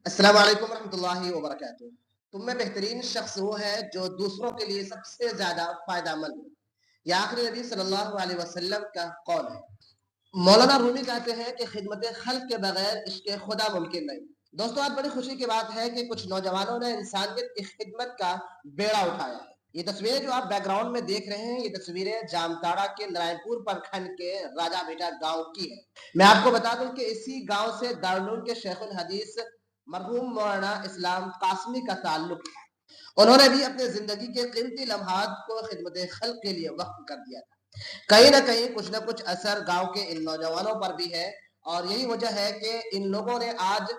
अस्सलाम वालेकुम रहमतुल्लाहि व बरकातुहू। तुम में बेहतरीन शख्स वो है जो दूसरों के लिए सबसे ज्यादा फायदामंद हो। यह आखिरी नबी सल्लल्लाहु अलैहि वसल्लम का कौल है। मौलाना रूमी कहते हैं कि खिदमत खल्क के बगैर इश्क खुदा मुमकिन नहीं। दोस्तों, आज बड़ी खुशी की बात है कि कुछ नौजवानों ने इंसानियत की खिदमत का बेड़ा उठाया है। ये तस्वीरें जो आप बैकग्राउंड में देख रहे हैं, ये तस्वीरें जामताड़ा के नारायणपुर प्रखंड के राजा बेटा गांव की है। मैं आपको बता दूं कि इसी गांव से दारुल उलूम के शेखुल हदीस मरहूम मौलाना इस्लाम कासमी का ताल्लुक है। उन्होंने भी अपने जिंदगी के कीमती लम्हात को खिदमत खल्क के लिए वक्फ कर दिया था। कहीं ना कहीं कुछ ना कुछ असर गांव के इन नौजवानों पर भी है, और यही वजह है कि इन लोगों ने आज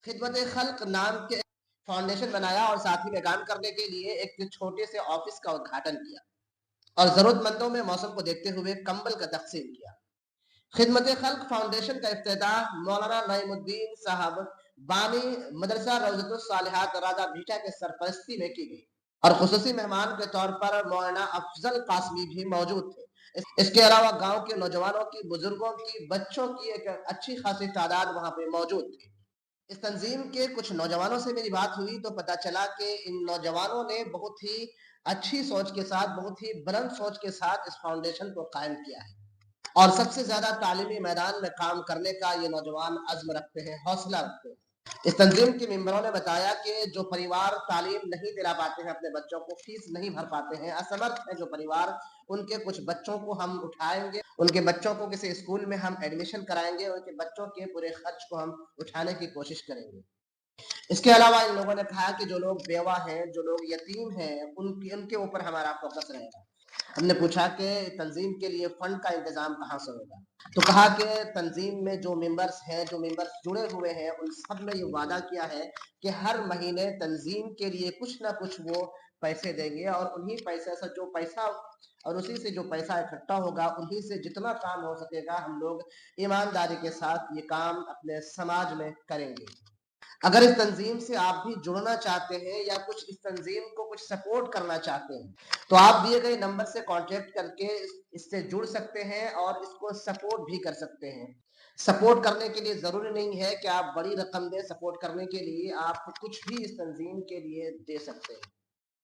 खिदमत खल्क नाम के फाउंडेशन बनाया और साथी में काम करने के लिए एक छोटे से ऑफिस का उद्घाटन किया और जरूरतमंदों में मौसम को देखते हुए कंबल का तकसीम किया। खिदमत खल्क फाउंडेशन का इफ्तिताह मौलाना नईमुद्दीन साहब बानी मदरसा रौज़तुस सालिहात राजा भीटा के सरपरस्ती में की गई और खुसूसी मेहमान के तौर पर मौलाना अफजल कासमी भी मौजूद थे। इसके अलावा गांव के नौजवानों की, बुजुर्गों की, बच्चों की एक अच्छी खासी तादाद वहां पे मौजूद थी। इस तंजीम के कुछ नौजवानों से मेरी बात हुई तो पता चला कि इन नौजवानों ने बहुत ही अच्छी सोच के साथ, बहुत ही बुलंद सोच के साथ इस फाउंडेशन को कायम किया है और सबसे ज्यादा तालीमी मैदान में काम करने का ये नौजवान अज़्म रखते हैं, हौसला रखते हैं। इस तंजीम के मेंबरों ने बताया कि जो परिवार तालीम नहीं दिला पाते हैं, अपने बच्चों को फीस नहीं भर पाते हैं, असमर्थ है जो परिवार, उनके कुछ बच्चों को हम उठाएंगे, उनके बच्चों को किसी स्कूल में हम एडमिशन कराएंगे, उनके बच्चों के पूरे खर्च को हम उठाने की कोशिश करेंगे। इसके अलावा इन लोगों ने कहा कि जो लोग बेवा हैं, जो लोग यतीम हैं, उनके उनके ऊपर हमारा फोकस रहेगा। हमने पूछा कि तंजीम के लिए फंड का इंतजाम कहाँ से होगा, तो कहा कि तंजीम में जो मेंबर्स हैं, जो मेंबर्स जुड़े हुए हैं, उन सब ने ये वादा किया है कि हर महीने तंजीम के लिए कुछ ना कुछ वो पैसे देंगे और उन्हीं पैसे से जो पैसा और उसी से जो पैसा इकट्ठा होगा, उन्हीं से जितना काम हो सकेगा हम लोग ईमानदारी के साथ ये काम अपने समाज में करेंगे। अगर इस तंजीम से आप भी जुड़ना चाहते हैं या कुछ इस तंजीम को कुछ सपोर्ट करना चाहते हैं, तो आप दिए गए नंबर से कांटेक्ट करके इससे जुड़ सकते हैं और इसको सपोर्ट भी कर सकते हैं। सपोर्ट करने के लिए जरूरी नहीं है कि आप बड़ी रकम दें, सपोर्ट करने के लिए आप कुछ भी इस तंजीम के लिए दे सकते हैं।